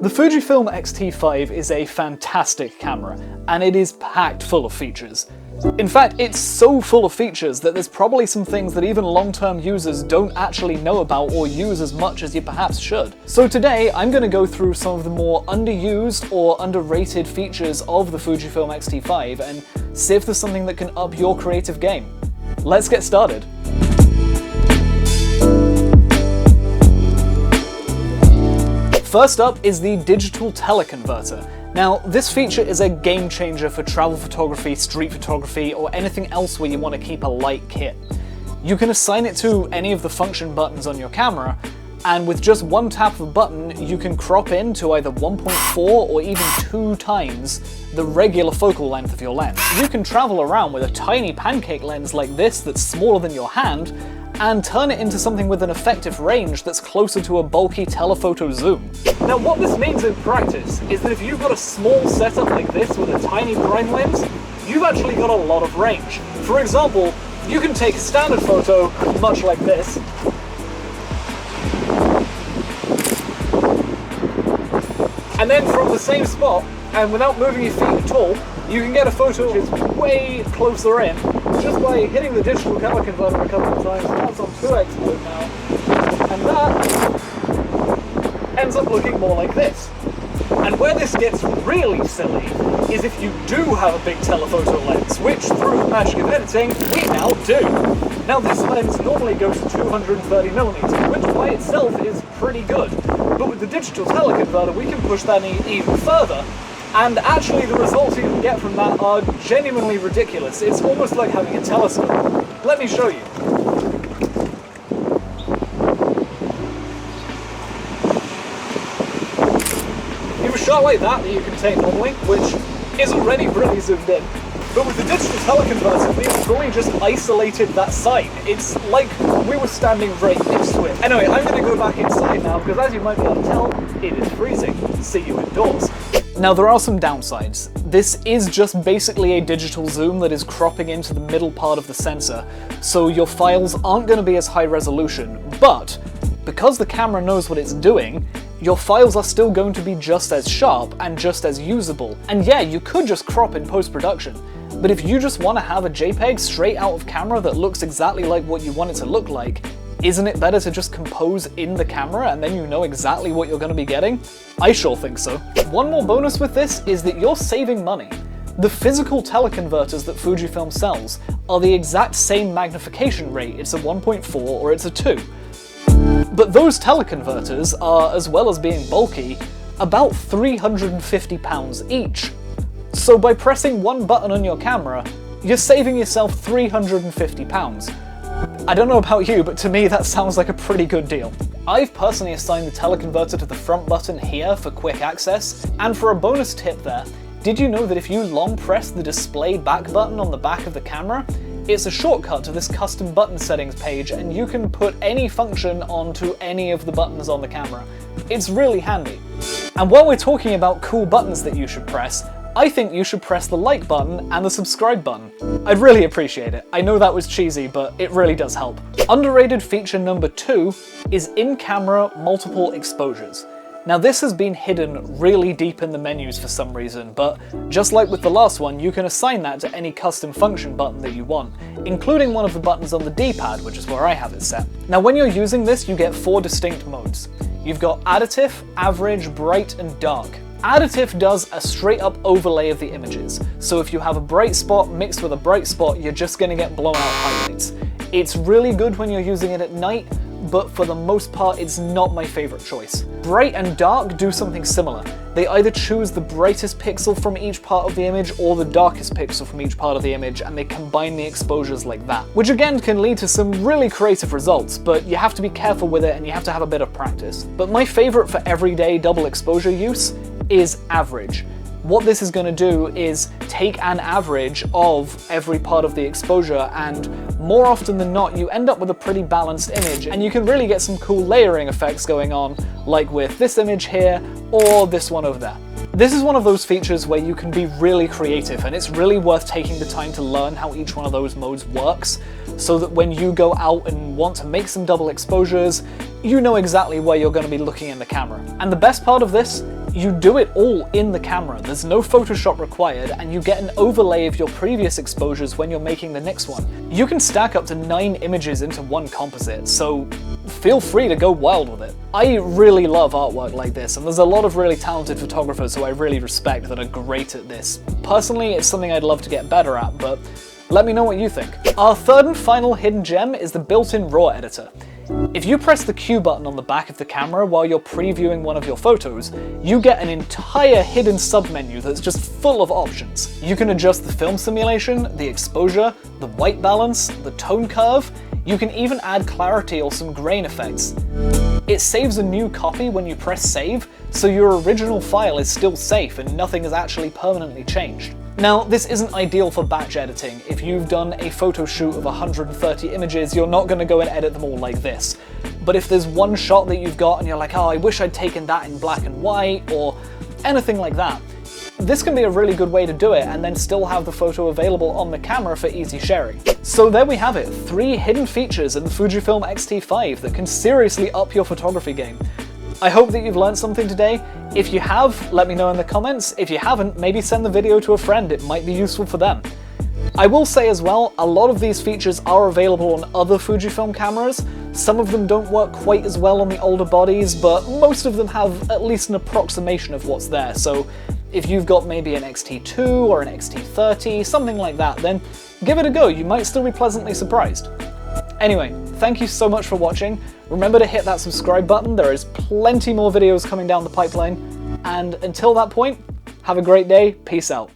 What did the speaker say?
The Fujifilm X-T5 is a fantastic camera, and it is packed full of features. In fact, it's so full of features that there's probably some things that even long-term users don't actually know about or use as much as you perhaps should. So today, I'm going to go through some of the more underused or underrated features of the Fujifilm X-T5 and see if there's something that can up your creative game. Let's get started. First up is the digital teleconverter. Now, this feature is a game changer for travel photography, street photography, or anything else where you want to keep a light kit. You can assign it to any of the function buttons on your camera, and with just one tap of a button, you can crop in to either 1.4 or even 2 times the regular focal length of your lens. You can travel around with a tiny pancake lens like this that's smaller than your hand, and turn it into something with an effective range that's closer to a bulky telephoto zoom. Now, what this means in practice is that if you've got a small setup like this with a tiny prime lens, you've actually got a lot of range. For example, you can take a standard photo, much like this, and then from the same spot, and without moving your feet at all, you can get a photo which is way closer in, just by hitting the digital color converter a couple of times. That's on 2x mode now, and that ends up looking more like this. And where this gets really silly is if you do have a big telephoto lens, which through the magic of editing, we now do. Now this lens normally goes to 230mm, which by itself is pretty good, but with the digital teleconverter we can push that even further, and actually the results you can get from that are genuinely ridiculous. It's almost like having a telescope. Let me show you. You have a shot like that you can take normally, which is already really zoomed in. But with the digital teleconverter, we've fully just isolated that site. It's like we were standing right next to it. Anyway, I'm going to go back inside now, because as you might be able to tell, it is freezing. See you indoors. Now, there are some downsides. This is just basically a digital zoom that is cropping into the middle part of the sensor, so your files aren't going to be as high resolution, but because the camera knows what it's doing, your files are still going to be just as sharp and just as usable. And yeah, you could just crop in post-production, but if you just want to have a JPEG straight out of camera that looks exactly like what you want it to look like, isn't it better to just compose in the camera and then you know exactly what you're going to be getting? I sure think so. One more bonus with this is that you're saving money. The physical teleconverters that Fujifilm sells are the exact same magnification rate. It's a 1.4 or it's a 2. But those teleconverters are, as well as being bulky, about £350 each. So by pressing one button on your camera, you're saving yourself £350. I don't know about you, but to me that sounds like a pretty good deal. I've personally assigned the teleconverter to the front button here for quick access, and for a bonus tip there, did you know that if you long press the display back button on the back of the camera, it's a shortcut to this custom button settings page and you can put any function onto any of the buttons on the camera. It's really handy. And while we're talking about cool buttons that you should press, I think you should press the like button and the subscribe button. I'd really appreciate it. I know that was cheesy, but it really does help. Underrated feature number 2 is in-camera multiple exposures. Now this has been hidden really deep in the menus for some reason, but just like with the last one, you can assign that to any custom function button that you want, including one of the buttons on the D-pad, which is where I have it set. Now when you're using this, you get 4 distinct modes. You've got additive, average, bright, and dark. Additive does a straight up overlay of the images, so if you have a bright spot mixed with a bright spot, you're just going to get blown out highlights. It's really good when you're using it at night, but for the most part it's not my favorite choice. Bright and dark do something similar. They either choose the brightest pixel from each part of the image or the darkest pixel from each part of the image, and they combine the exposures like that. Which again can lead to some really creative results, but you have to be careful with it and you have to have a bit of practice. But my favorite for everyday double exposure use is average. What this is going to do is take an average of every part of the exposure, and more often than not you end up with a pretty balanced image, and you can really get some cool layering effects going on, like with this image here or this one over there. This is one of those features where you can be really creative, and it's really worth taking the time to learn how each one of those modes works, so that when you go out and want to make some double exposures, you know exactly where you're going to be looking in the camera. And the best part of this You do it all in the camera, there's no Photoshop required, and you get an overlay of your previous exposures when you're making the next one. You can stack up to 9 images into one composite, so feel free to go wild with it. I really love artwork like this, and there's a lot of really talented photographers who I really respect that are great at this. Personally, it's something I'd love to get better at, but let me know what you think. Our third and final hidden gem is the built-in RAW editor. If you press the Q button on the back of the camera while you're previewing one of your photos, you get an entire hidden submenu that's just full of options. You can adjust the film simulation, the exposure, the white balance, the tone curve. You can even add clarity or some grain effects. It saves a new copy when you press save, so your original file is still safe and nothing is actually permanently changed. Now, this isn't ideal for batch editing. If you've done a photo shoot of 130 images, you're not going to go and edit them all like this. But if there's one shot that you've got and you're like, oh, I wish I'd taken that in black and white, or anything like that, this can be a really good way to do it and then still have the photo available on the camera for easy sharing. So there we have it, 3 hidden features in the Fujifilm X-T5 that can seriously up your photography game. I hope that you've learned something today. If you have, let me know in the comments. If you haven't, maybe send the video to a friend, it might be useful for them. I will say as well, a lot of these features are available on other Fujifilm cameras. Some of them don't work quite as well on the older bodies, but most of them have at least an approximation of what's there. So if you've got maybe an X-T2 or an X-T30, something like that, then give it a go, you might still be pleasantly surprised. Anyway, thank you so much for watching. Remember to hit that subscribe button, there is plenty more videos coming down the pipeline. And until that point, have a great day, peace out.